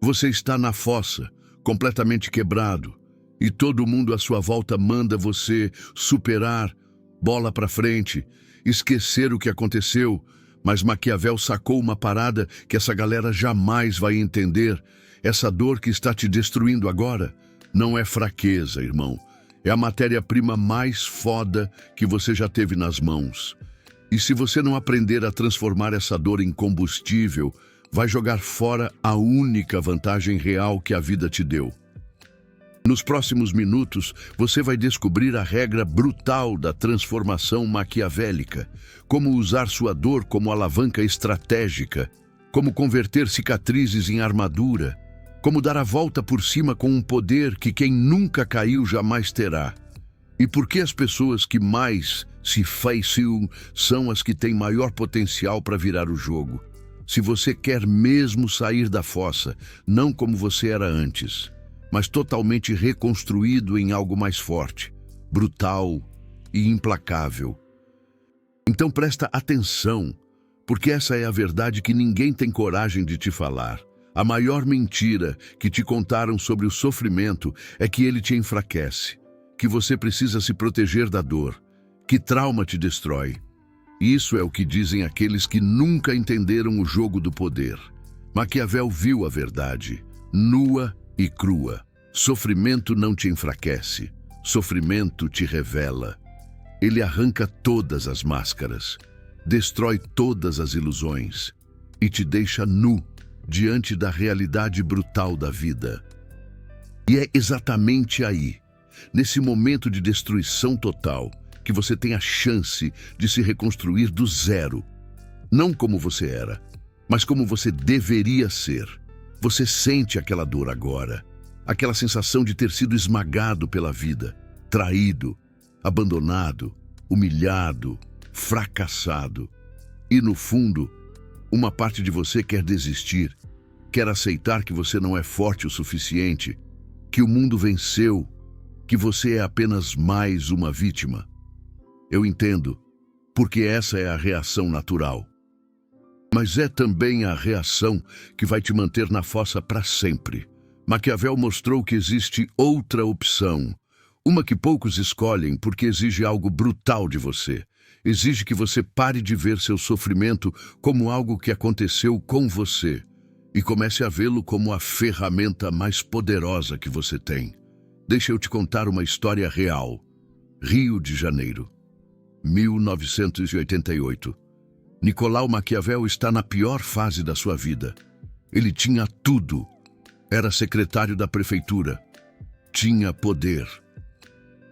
Você está na fossa, completamente quebrado, e todo mundo à sua volta manda você superar, bola para frente, esquecer o que aconteceu, mas Maquiavel sacou uma parada que essa galera jamais vai entender. Essa dor que está te destruindo agora não é fraqueza, irmão. É a matéria-prima mais foda que você já teve nas mãos. E se você não aprender a transformar essa dor em combustível, vai jogar fora a única vantagem real que a vida te deu. Nos próximos minutos, você vai descobrir a regra brutal da transformação maquiavélica, como usar sua dor como alavanca estratégica, como converter cicatrizes em armadura, como dar a volta por cima com um poder que quem nunca caiu jamais terá. E por que as pessoas que mais se faciam são as que têm maior potencial para virar o jogo? Se você quer mesmo sair da fossa, não como você era antes, mas totalmente reconstruído em algo mais forte, brutal e implacável. Então presta atenção, porque essa é a verdade que ninguém tem coragem de te falar. A maior mentira que te contaram sobre o sofrimento é que ele te enfraquece, que você precisa se proteger da dor, que trauma te destrói. Isso é o que dizem aqueles que nunca entenderam o jogo do poder. Maquiavel viu a verdade, nua e crua. Sofrimento não te enfraquece, sofrimento te revela. Ele arranca todas as máscaras, destrói todas as ilusões e te deixa nu diante da realidade brutal da vida. E é exatamente aí, nesse momento de destruição total, que você tem a chance de se reconstruir do zero. Não como você era, mas como você deveria ser. Você sente aquela dor agora, aquela sensação de ter sido esmagado pela vida, traído, abandonado, humilhado, fracassado. E no fundo, uma parte de você quer desistir, quer aceitar que você não é forte o suficiente, que o mundo venceu, que você é apenas mais uma vítima. Eu entendo, porque essa é a reação natural. Mas é também a reação que vai te manter na fossa para sempre. Maquiavel mostrou que existe outra opção, uma que poucos escolhem porque exige algo brutal de você. Exige que você pare de ver seu sofrimento como algo que aconteceu com você e comece a vê-lo como a ferramenta mais poderosa que você tem. Deixa eu te contar uma história real. Rio de Janeiro, 1988. Nicolau Maquiavel está na pior fase da sua vida. Ele tinha tudo. Era secretário da prefeitura. Tinha poder,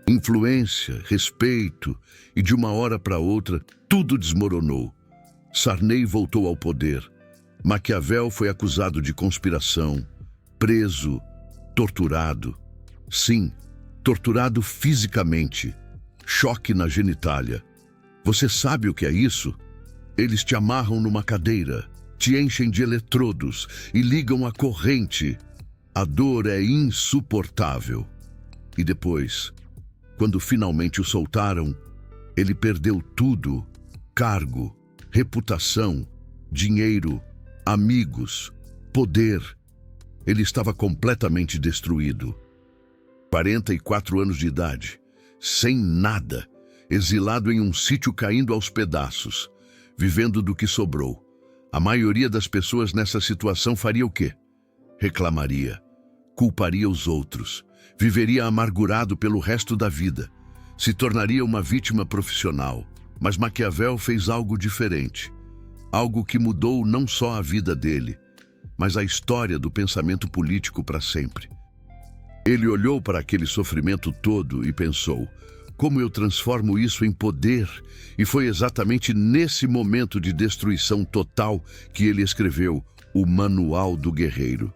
influência, respeito, e de uma hora para outra, tudo desmoronou. Sarney voltou ao poder. Maquiavel foi acusado de conspiração, preso, torturado. Sim, torturado fisicamente. Choque na genitália. Você sabe o que é isso? Eles te amarram numa cadeira, te enchem de eletrodos e ligam a corrente. A dor é insuportável. E depois, quando finalmente o soltaram, ele perdeu tudo: cargo, reputação, dinheiro, amigos, poder. Ele estava completamente destruído. 44 anos de idade, sem nada, exilado em um sítio caindo aos pedaços, vivendo do que sobrou. A maioria das pessoas nessa situação faria o quê? Reclamaria, culparia os outros, viveria amargurado pelo resto da vida, se tornaria uma vítima profissional. Mas Maquiavel fez algo diferente, algo que mudou não só a vida dele, mas a história do pensamento político para sempre. Ele olhou para aquele sofrimento todo e pensou: como eu transformo isso em poder? E foi exatamente nesse momento de destruição total que ele escreveu O Manual do Guerreiro.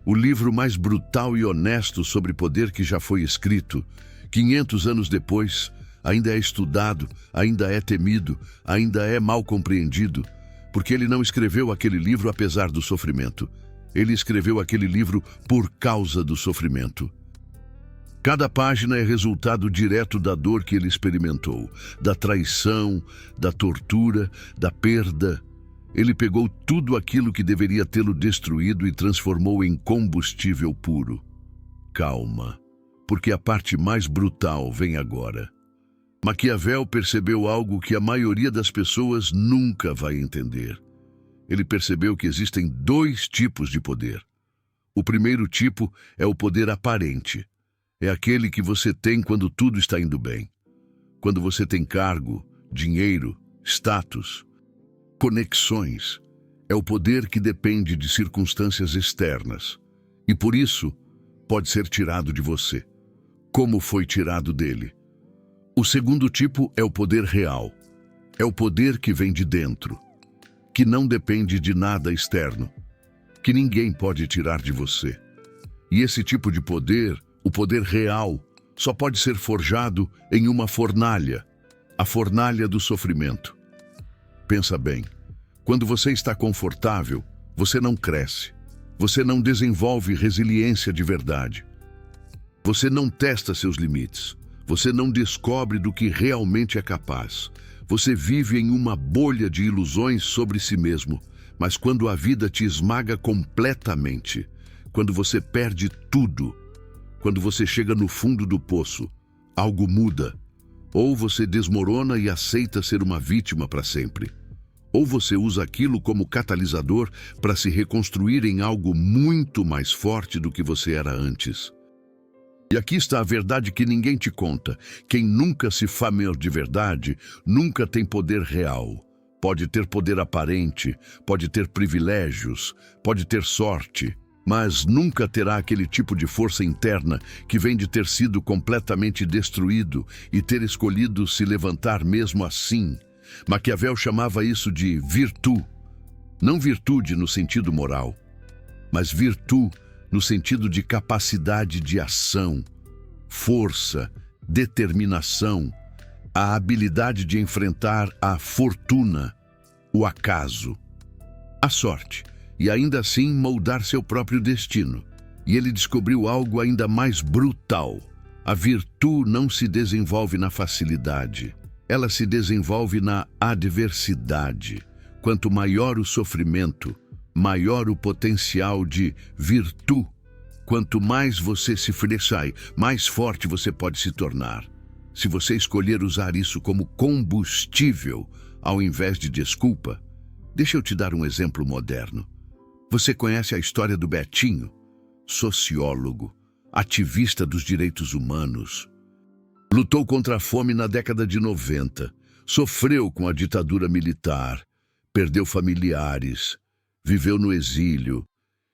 O livro mais brutal e honesto sobre poder que já foi escrito. 500 anos depois, ainda é estudado, ainda é temido, ainda é mal compreendido, porque ele não escreveu aquele livro apesar do sofrimento. Ele escreveu aquele livro por causa do sofrimento. Cada página é resultado direto da dor que ele experimentou, da traição, da tortura, da perda. Ele pegou tudo aquilo que deveria tê-lo destruído e transformou em combustível puro. Calma, porque a parte mais brutal vem agora. Maquiavel percebeu algo que a maioria das pessoas nunca vai entender. Ele percebeu que existem dois tipos de poder. O primeiro tipo é o poder aparente. É aquele que você tem quando tudo está indo bem. Quando você tem cargo, dinheiro, status, conexões. É o poder que depende de circunstâncias externas. E por isso, pode ser tirado de você, como foi tirado dele. O segundo tipo é o poder real. É o poder que vem de dentro, que não depende de nada externo, que ninguém pode tirar de você. E esse tipo de poder, o poder real, só pode ser forjado em uma fornalha, a fornalha do sofrimento. Pensa bem, quando você está confortável, você não cresce, você não desenvolve resiliência de verdade. Você não testa seus limites, você não descobre do que realmente é capaz. Você vive em uma bolha de ilusões sobre si mesmo, mas quando a vida te esmaga completamente, quando você perde tudo, quando você chega no fundo do poço, algo muda. Ou você desmorona e aceita ser uma vítima para sempre. Ou você usa aquilo como catalisador para se reconstruir em algo muito mais forte do que você era antes. E aqui está a verdade que ninguém te conta. Quem nunca se fameou de verdade, nunca tem poder real. Pode ter poder aparente, pode ter privilégios, pode ter sorte, mas nunca terá aquele tipo de força interna que vem de ter sido completamente destruído e ter escolhido se levantar mesmo assim. Maquiavel chamava isso de virtude. Não virtude no sentido moral, mas virtude no sentido de capacidade de ação, força, determinação, a habilidade de enfrentar a fortuna, o acaso, a sorte, e ainda assim moldar seu próprio destino. E ele descobriu algo ainda mais brutal. A virtude não se desenvolve na facilidade, ela se desenvolve na adversidade. Quanto maior o sofrimento, maior o potencial de virtude. Quanto mais você se fressai, mais forte você pode se tornar. Se você escolher usar isso como combustível, ao invés de desculpa, deixa eu te dar um exemplo moderno. Você conhece a história do Betinho? Sociólogo, ativista dos direitos humanos. Lutou contra a fome na década de 90, sofreu com a ditadura militar, perdeu familiares, viveu no exílio,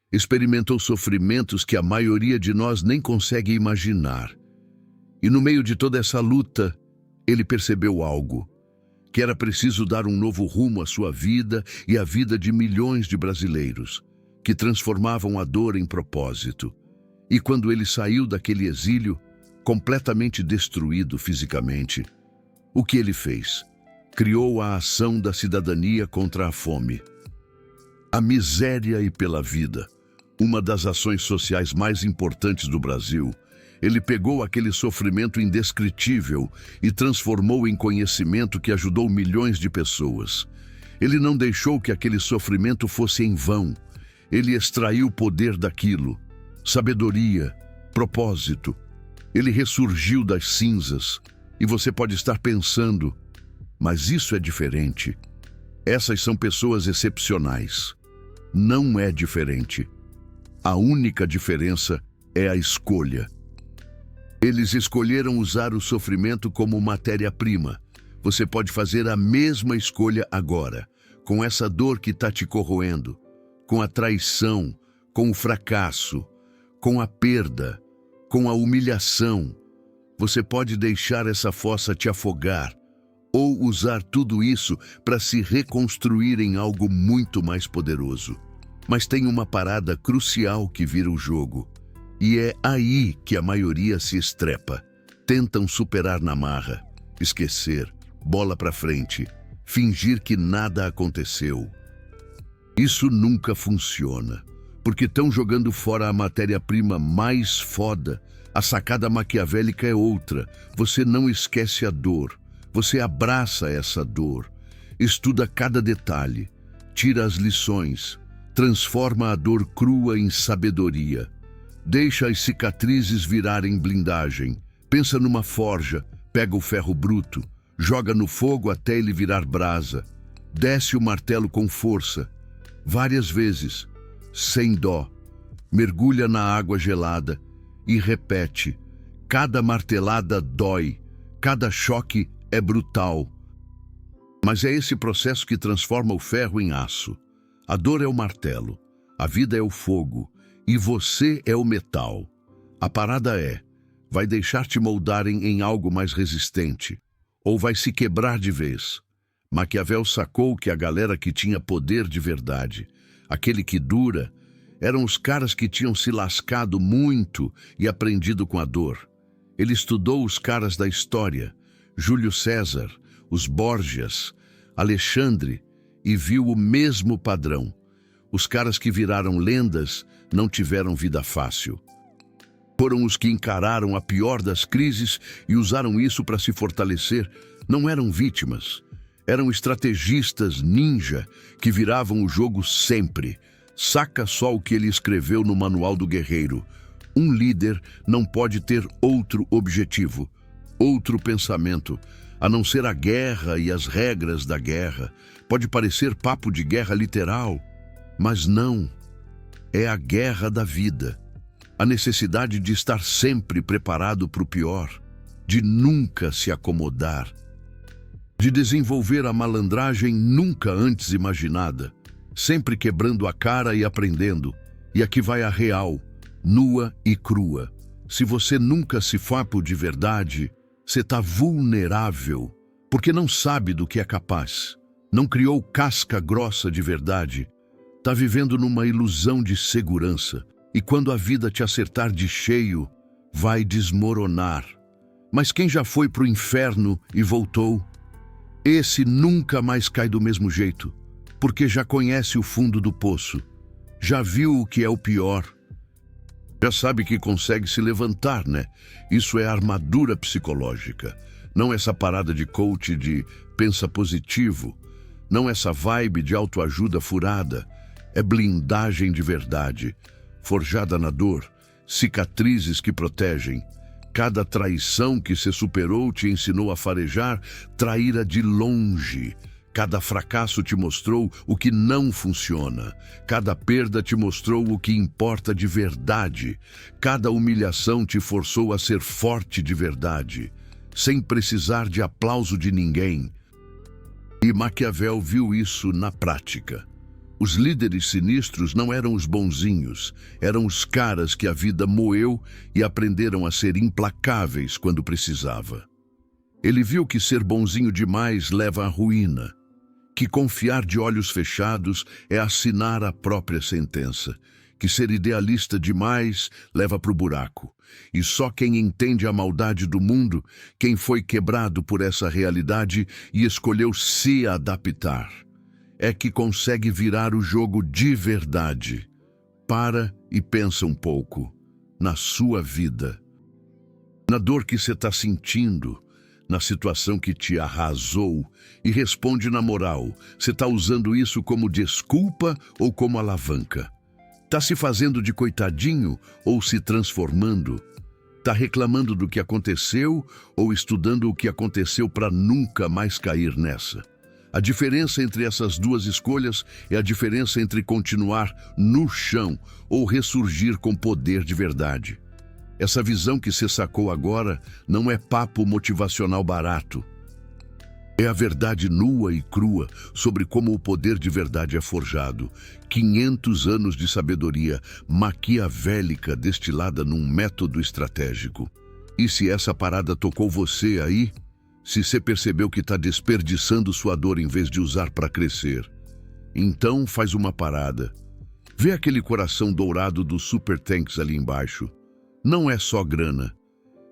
experimentou sofrimentos que a maioria de nós nem consegue imaginar. E no meio de toda essa luta, ele percebeu algo, que era preciso dar um novo rumo à sua vida e à vida de milhões de brasileiros, que transformavam a dor em propósito. E quando ele saiu daquele exílio, completamente destruído fisicamente, o que ele fez? Criou a ação da cidadania contra a fome. A miséria e pela vida, uma das ações sociais mais importantes do Brasil. Ele pegou aquele sofrimento indescritível e transformou em conhecimento que ajudou milhões de pessoas. Ele não deixou que aquele sofrimento fosse em vão. Ele extraiu o poder daquilo, sabedoria, propósito. Ele ressurgiu das cinzas. E você pode estar pensando, mas isso é diferente. Essas são pessoas excepcionais. Não é diferente. A única diferença é a escolha. Eles escolheram usar o sofrimento como matéria-prima. Você pode fazer a mesma escolha agora, com essa dor que está te corroendo, com a traição, com o fracasso, com a perda, com a humilhação. Você pode deixar essa fossa te afogar ou usar tudo isso para se reconstruir em algo muito mais poderoso. Mas tem uma parada crucial que vira o jogo. E é aí que a maioria se estrepa. Tentam superar na marra, esquecer, bola para frente, fingir que nada aconteceu. Isso nunca funciona, porque estão jogando fora a matéria-prima mais foda. A sacada maquiavélica é outra. Você não esquece a dor. Você abraça essa dor. Estuda cada detalhe. Tira as lições, transforma a dor crua em sabedoria. Deixa as cicatrizes virarem blindagem. Pensa numa forja, pega o ferro bruto, joga no fogo até ele virar brasa. Desce o martelo com força, várias vezes, sem dó. Mergulha na água gelada e repete. Cada martelada dói, cada choque é brutal. Mas é esse processo que transforma o ferro em aço. A dor é o martelo, a vida é o fogo e você é o metal. A parada é, vai deixar te moldarem em algo mais resistente ou vai se quebrar de vez. Maquiavel sacou que a galera que tinha poder de verdade, aquele que dura, eram os caras que tinham se lascado muito e aprendido com a dor. Ele estudou os caras da história, Júlio César, os Borgias, Alexandre, e viu o mesmo padrão. Os caras que viraram lendas não tiveram vida fácil. Foram os que encararam a pior das crises e usaram isso para se fortalecer. Não eram vítimas. Eram estrategistas ninja que viravam o jogo sempre. Saca só o que ele escreveu no Manual do Guerreiro. Um líder não pode ter outro objetivo, outro pensamento, a não ser a guerra e as regras da guerra. Pode parecer papo de guerra literal, mas não. É a guerra da vida. A necessidade de estar sempre preparado para o pior, de nunca se acomodar, de desenvolver a malandragem nunca antes imaginada, sempre quebrando a cara e aprendendo. E aqui vai a real, nua e crua. Se você nunca se fapo de verdade, você está vulnerável, porque não sabe do que é capaz. Não criou casca grossa de verdade. Está vivendo numa ilusão de segurança. E quando a vida te acertar de cheio, vai desmoronar. Mas quem já foi para o inferno e voltou, esse nunca mais cai do mesmo jeito, porque já conhece o fundo do poço, já viu o que é o pior, já sabe que consegue se levantar, né? Isso é armadura psicológica, não essa parada de coach de pensa positivo, não essa vibe de autoajuda furada, é blindagem de verdade, forjada na dor, cicatrizes que protegem. Cada traição que se superou te ensinou a farejar, traíra de longe. Cada fracasso te mostrou o que não funciona. Cada perda te mostrou o que importa de verdade. Cada humilhação te forçou a ser forte de verdade, sem precisar de aplauso de ninguém. E Maquiavel viu isso na prática. Os líderes sinistros não eram os bonzinhos, eram os caras que a vida moeu e aprenderam a ser implacáveis quando precisava. Ele viu que ser bonzinho demais leva à ruína, que confiar de olhos fechados é assinar a própria sentença, que ser idealista demais leva para o buraco. E só quem entende a maldade do mundo, quem foi quebrado por essa realidade e escolheu se adaptar, é que consegue virar o jogo de verdade. Para e pensa um pouco na sua vida, na dor que você está sentindo, na situação que te arrasou, e responde na moral. Você está usando isso como desculpa ou como alavanca? Está se fazendo de coitadinho ou se transformando? Está reclamando do que aconteceu ou estudando o que aconteceu para nunca mais cair nessa? A diferença entre essas duas escolhas é a diferença entre continuar no chão ou ressurgir com poder de verdade. Essa visão que você sacou agora não é papo motivacional barato. É a verdade nua e crua sobre como o poder de verdade é forjado. 500 anos de sabedoria maquiavélica destilada num método estratégico. E se essa parada tocou você aí? Se você percebeu que está desperdiçando sua dor em vez de usar para crescer, então faz uma parada. Vê aquele coração dourado dos super tanks ali embaixo. Não é só grana.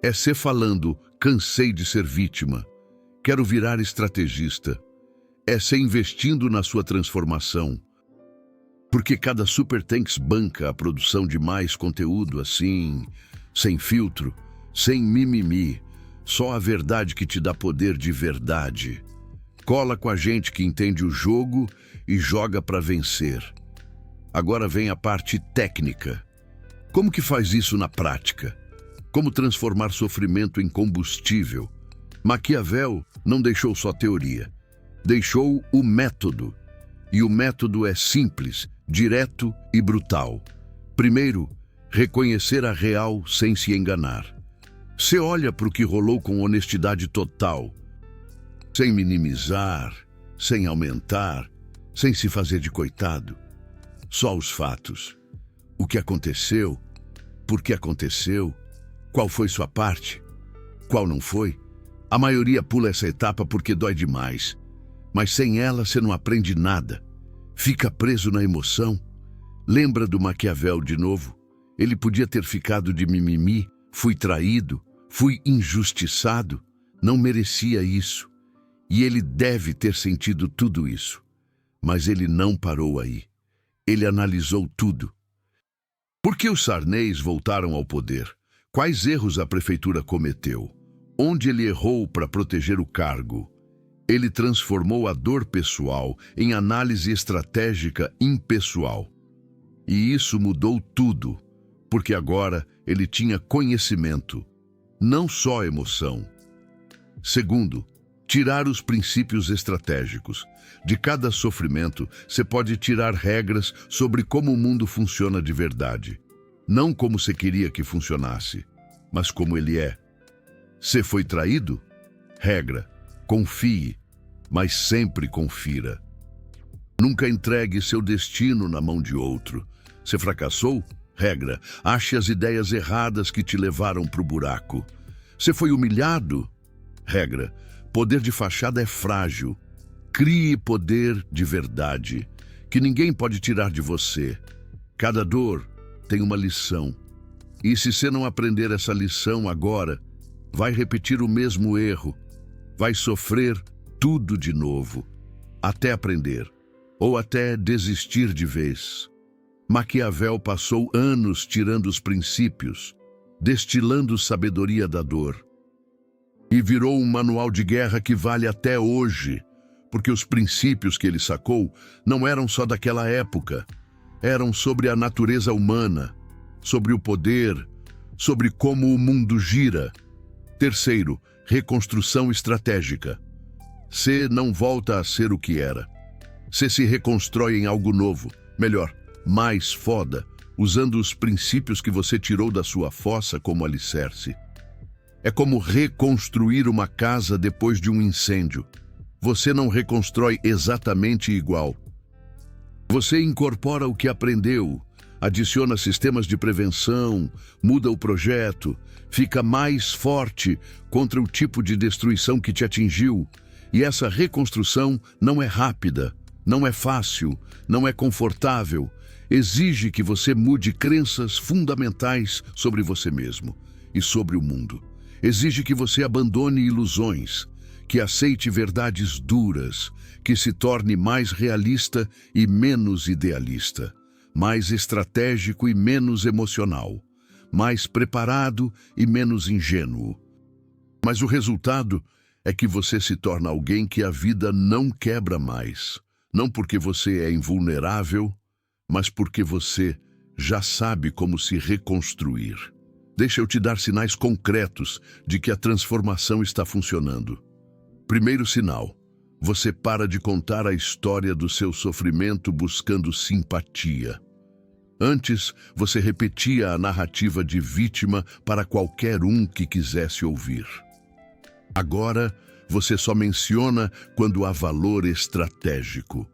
É você falando, cansei de ser vítima. Quero virar estrategista. É você investindo na sua transformação. Porque cada super tanks banca a produção de mais conteúdo assim, sem filtro, sem mimimi. Só a verdade que te dá poder de verdade. Cola com a gente que entende o jogo e joga para vencer. Agora vem a parte técnica. Como que faz isso na prática? Como transformar sofrimento em combustível? Maquiavel não deixou só teoria, deixou o método. E o método é simples, direto e brutal. Primeiro, reconhecer a real sem se enganar. Você olha para o que rolou com honestidade total, sem minimizar, sem aumentar, sem se fazer de coitado. Só os fatos. O que aconteceu, por que aconteceu, qual foi sua parte, qual não foi. A maioria pula essa etapa porque dói demais, mas sem ela você não aprende nada. Fica preso na emoção. Lembra do Maquiavel de novo? Ele podia ter ficado de mimimi, fui traído, fui injustiçado, não merecia isso. E ele deve ter sentido tudo isso. Mas ele não parou aí. Ele analisou tudo. Por que os Sarneys voltaram ao poder? Quais erros a prefeitura cometeu? Onde ele errou para proteger o cargo? Ele transformou a dor pessoal em análise estratégica impessoal. E isso mudou tudo, porque agora ele tinha conhecimento, não só emoção. Segundo, tirar os princípios estratégicos. De cada sofrimento, você pode tirar regras sobre como o mundo funciona de verdade. Não como você queria que funcionasse, mas como ele é. Você foi traído? Regra, confie, mas sempre confira. Nunca entregue seu destino na mão de outro. Você fracassou? Regra, ache as ideias erradas que te levaram para o buraco. Você foi humilhado? Regra, poder de fachada é frágil. Crie poder de verdade, que ninguém pode tirar de você. Cada dor tem uma lição. E se você não aprender essa lição agora, vai repetir o mesmo erro. Vai sofrer tudo de novo, até aprender, ou até desistir de vez. Maquiavel passou anos tirando os princípios, destilando sabedoria da dor. E virou um manual de guerra que vale até hoje, porque os princípios que ele sacou não eram só daquela época, eram sobre a natureza humana, sobre o poder, sobre como o mundo gira. Terceiro, reconstrução estratégica. Você não volta a ser o que era. Você se reconstrói em algo novo, melhor, mais foda, usando os princípios que você tirou da sua fossa como alicerce. É como reconstruir uma casa depois de um incêndio. Você não reconstrói exatamente igual. Você incorpora o que aprendeu, adiciona sistemas de prevenção, muda o projeto, fica mais forte contra o tipo de destruição que te atingiu. E essa reconstrução não é rápida, não é fácil, não é confortável. Exige que você mude crenças fundamentais sobre você mesmo e sobre o mundo. Exige que você abandone ilusões, que aceite verdades duras, que se torne mais realista e menos idealista, mais estratégico e menos emocional, mais preparado e menos ingênuo. Mas o resultado é que você se torna alguém que a vida não quebra mais, não porque você é invulnerável, mas porque você já sabe como se reconstruir. Deixa eu te dar sinais concretos de que a transformação está funcionando. Primeiro sinal, você para de contar a história do seu sofrimento buscando simpatia. Antes, você repetia a narrativa de vítima para qualquer um que quisesse ouvir. Agora, você só menciona quando há valor estratégico.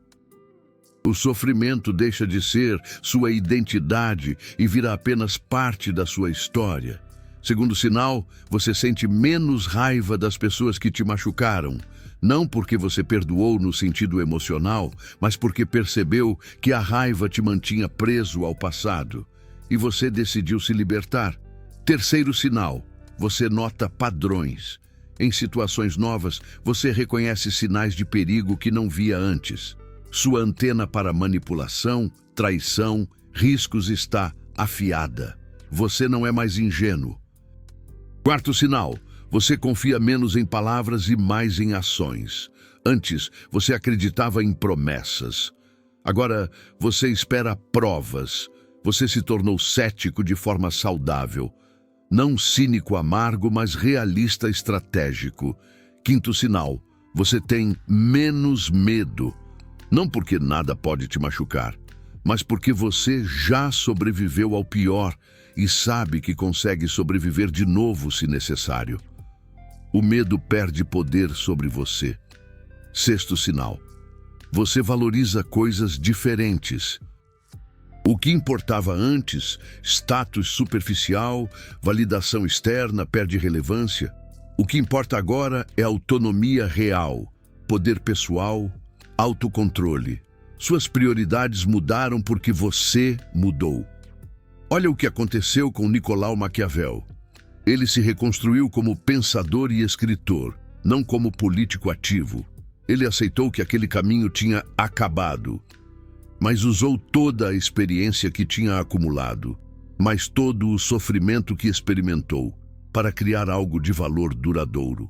O sofrimento deixa de ser sua identidade e vira apenas parte da sua história. Segundo sinal, você sente menos raiva das pessoas que te machucaram, não porque você perdoou no sentido emocional, mas porque percebeu que a raiva te mantinha preso ao passado e você decidiu se libertar. Terceiro sinal, você nota padrões. Em situações novas, você reconhece sinais de perigo que não via antes. Sua antena para manipulação, traição, riscos está afiada. Você não é mais ingênuo. Quarto sinal, você confia menos em palavras e mais em ações. Antes, você acreditava em promessas. Agora você espera provas. Você se tornou cético de forma saudável. Não cínico amargo, mas realista estratégico. Quinto sinal, você tem menos medo. Não porque nada pode te machucar, mas porque você já sobreviveu ao pior e sabe que consegue sobreviver de novo se necessário. O medo perde poder sobre você. Sexto sinal, você valoriza coisas diferentes. O que importava antes, status superficial, validação externa, perde relevância. O que importa agora é autonomia real, poder pessoal, autocontrole. Suas prioridades mudaram porque você mudou. Olha o que aconteceu com Nicolau Maquiavel. Ele se reconstruiu como pensador e escritor, não como político ativo. Ele aceitou que aquele caminho tinha acabado, mas usou toda a experiência que tinha acumulado, mas todo o sofrimento que experimentou, para criar algo de valor duradouro.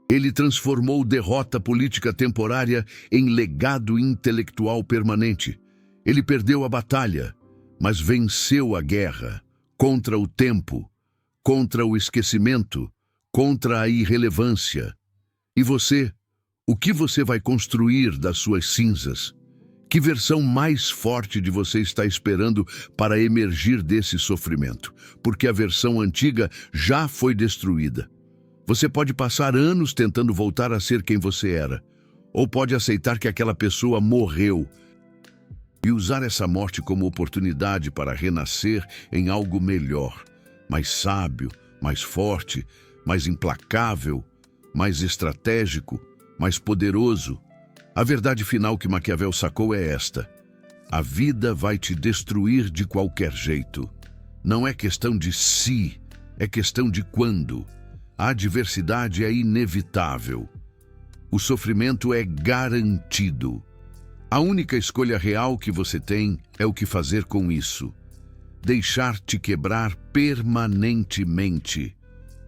Ele transformou derrota política temporária em legado intelectual permanente. Ele perdeu a batalha, mas venceu a guerra contra o tempo, contra o esquecimento, contra a irrelevância. E você? O que você vai construir das suas cinzas? Que versão mais forte de você está esperando para emergir desse sofrimento? Porque a versão antiga já foi destruída. Você pode passar anos tentando voltar a ser quem você era, ou pode aceitar que aquela pessoa morreu e usar essa morte como oportunidade para renascer em algo melhor, mais sábio, mais forte, mais implacável, mais estratégico, mais poderoso. A verdade final que Maquiavel sacou é esta: a vida vai te destruir de qualquer jeito. Não é questão de se, é questão de quando. A adversidade é inevitável. O sofrimento é garantido. A única escolha real que você tem é o que fazer com isso. Deixar-te quebrar permanentemente,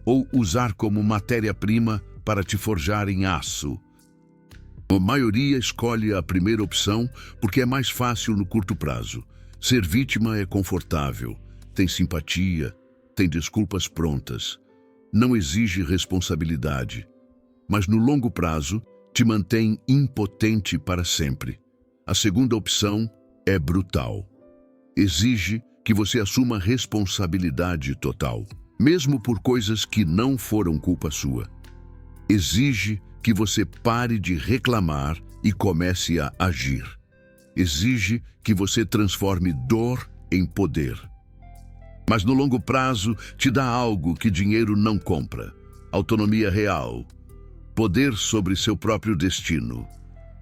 ou usar como matéria-prima para te forjar em aço. A maioria escolhe a primeira opção porque é mais fácil no curto prazo. Ser vítima é confortável, tem simpatia, tem desculpas prontas, não exige responsabilidade, mas no longo prazo te mantém impotente para sempre. A segunda opção é brutal. Exige que você assuma responsabilidade total, mesmo por coisas que não foram culpa sua. Exige que você pare de reclamar e comece a agir. Exige que você transforme dor em poder. Mas no longo prazo te dá algo que dinheiro não compra: autonomia real, poder sobre seu próprio destino,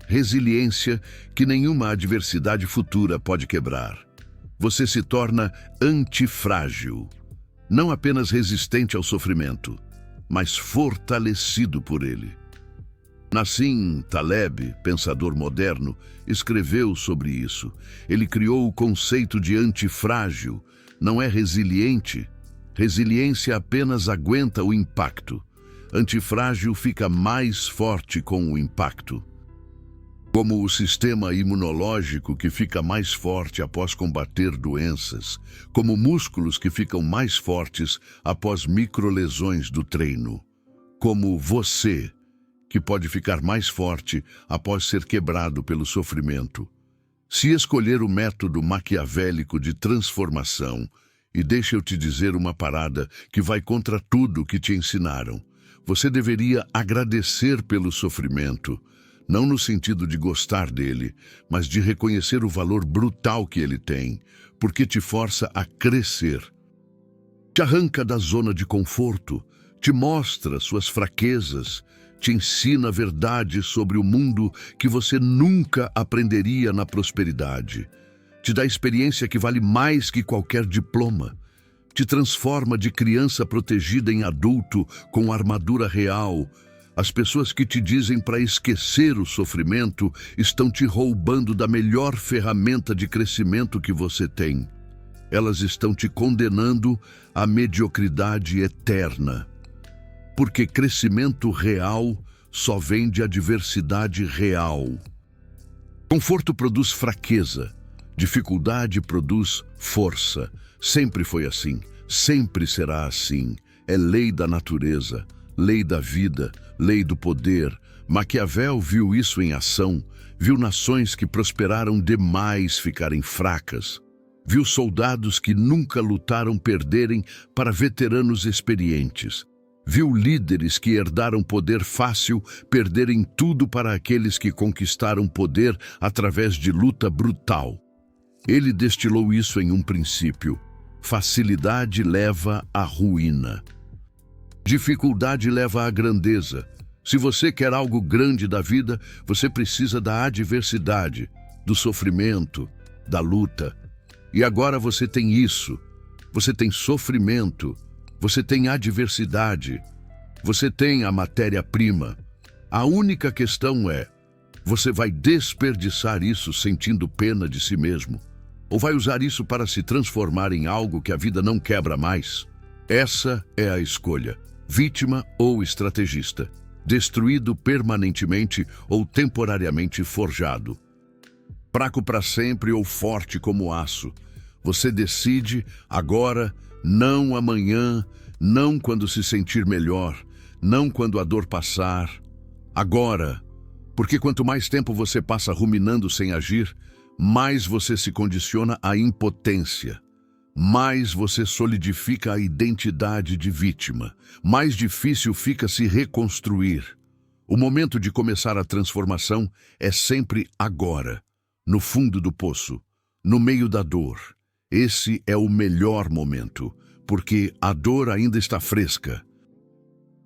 resiliência que nenhuma adversidade futura pode quebrar. Você se torna antifrágil, não apenas resistente ao sofrimento, mas fortalecido por ele. Nassim Taleb, pensador moderno, escreveu sobre isso. Ele criou o conceito de antifrágil. Não é resiliente. Resiliência apenas aguenta o impacto. Antifrágil fica mais forte com o impacto. Como o sistema imunológico que fica mais forte após combater doenças, como músculos que ficam mais fortes após microlesões do treino, como você, que pode ficar mais forte após ser quebrado pelo sofrimento. Se escolher o método maquiavélico de transformação, e deixa eu te dizer uma parada que vai contra tudo que te ensinaram, você deveria agradecer pelo sofrimento, não no sentido de gostar dele, mas de reconhecer o valor brutal que ele tem, porque te força a crescer. Te arranca da zona de conforto, te mostra suas fraquezas, te ensina a verdade sobre o mundo que você nunca aprenderia na prosperidade. Te dá experiência que vale mais que qualquer diploma. Te transforma de criança protegida em adulto com armadura real. As pessoas que te dizem para esquecer o sofrimento estão te roubando da melhor ferramenta de crescimento que você tem. Elas estão te condenando à mediocridade eterna. Porque crescimento real só vem de adversidade real. Conforto produz fraqueza, dificuldade produz força. Sempre foi assim, sempre será assim. É lei da natureza, lei da vida, lei do poder. Maquiavel viu isso em ação, viu nações que prosperaram demais ficarem fracas. Viu soldados que nunca lutaram perderem para veteranos experientes. Viu líderes que herdaram poder fácil perderem tudo para aqueles que conquistaram poder através de luta brutal. Ele destilou isso em um princípio: facilidade leva à ruína. Dificuldade leva à grandeza. Se você quer algo grande da vida, você precisa da adversidade, do sofrimento, da luta. E agora você tem isso. Você tem sofrimento, você tem adversidade, você tem a matéria-prima. A única questão é: você vai desperdiçar isso sentindo pena de si mesmo? Ou vai usar isso para se transformar em algo que a vida não quebra mais? Essa é a escolha: vítima ou estrategista, destruído permanentemente ou temporariamente forjado. Fraco para sempre ou forte como aço. Você decide agora, não amanhã, não quando se sentir melhor, não quando a dor passar. Agora, porque quanto mais tempo você passa ruminando sem agir, mais você se condiciona à impotência. Mais você solidifica a identidade de vítima. Mais difícil fica se reconstruir. O momento de começar a transformação é sempre agora, no fundo do poço, no meio da dor. Esse é o melhor momento, porque a dor ainda está fresca.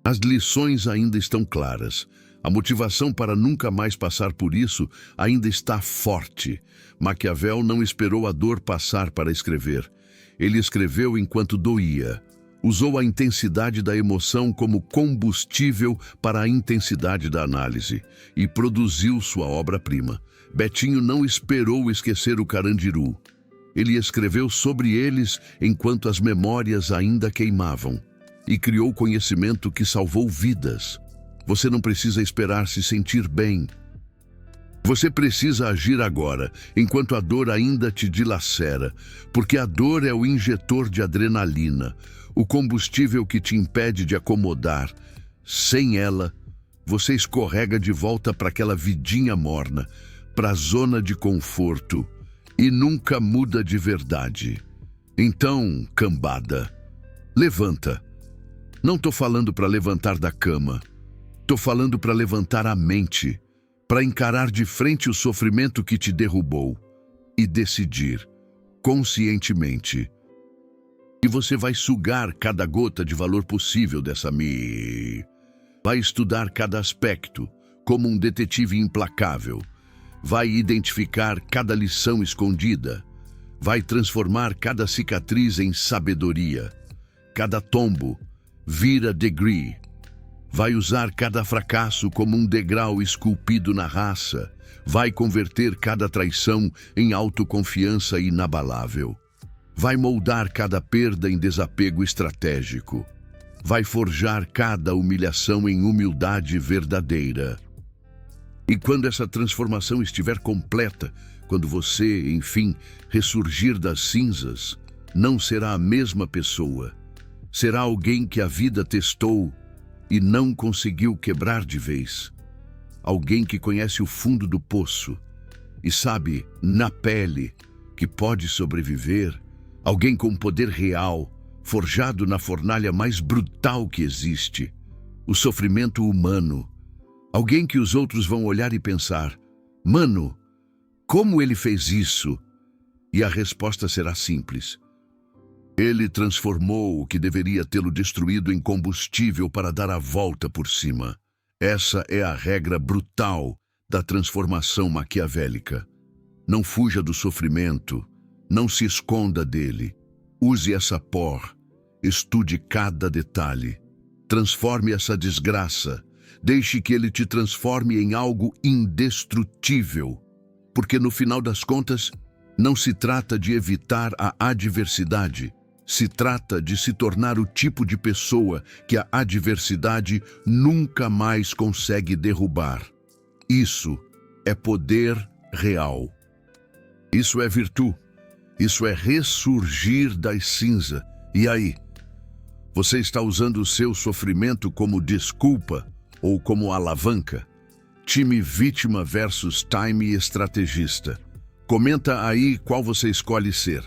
As lições ainda estão claras. A motivação para nunca mais passar por isso ainda está forte. Maquiavel não esperou a dor passar para escrever. Ele escreveu enquanto doía. Usou a intensidade da emoção como combustível para a intensidade da análise e produziu sua obra-prima. Betinho não esperou esquecer o Carandiru. Ele escreveu sobre eles enquanto as memórias ainda queimavam e criou conhecimento que salvou vidas. Você não precisa esperar se sentir bem. Você precisa agir agora, enquanto a dor ainda te dilacera, porque a dor é o injetor de adrenalina, o combustível que te impede de acomodar. Sem ela, você escorrega de volta para aquela vidinha morna, para a zona de conforto, e nunca muda de verdade. Então, cambada, levanta. Não estou falando para levantar da cama. Estou falando para levantar a mente, para encarar de frente o sofrimento que te derrubou e decidir, conscientemente, que você vai sugar cada gota de valor possível dessa Vai estudar cada aspecto, como um detetive implacável. Vai identificar cada lição escondida. Vai transformar cada cicatriz em sabedoria. Cada tombo vira degree. Vai usar cada fracasso como um degrau esculpido na raça. Vai converter cada traição em autoconfiança inabalável. Vai moldar cada perda em desapego estratégico. Vai forjar cada humilhação em humildade verdadeira. E quando essa transformação estiver completa, quando você, enfim, ressurgir das cinzas, não será a mesma pessoa. Será alguém que a vida testou e não conseguiu quebrar de vez. Alguém que conhece o fundo do poço e sabe, na pele, que pode sobreviver. Alguém com poder real, forjado na fornalha mais brutal que existe, o sofrimento humano. Alguém que os outros vão olhar e pensar: mano, como ele fez isso? E a resposta será simples. Ele transformou o que deveria tê-lo destruído em combustível para dar a volta por cima. Essa é a regra brutal da transformação maquiavélica. Não fuja do sofrimento, não se esconda dele. Use essa estude cada detalhe. Transforme essa desgraça. Deixe que ele te transforme em algo indestrutível. Porque no final das contas, não se trata de evitar a adversidade. Se trata de se tornar o tipo de pessoa que a adversidade nunca mais consegue derrubar. Isso é poder real. Isso é virtude. Isso é ressurgir das cinzas. E aí? Você está usando o seu sofrimento como desculpa ou como alavanca? Time vítima versus time estrategista. Comenta aí qual você escolhe ser.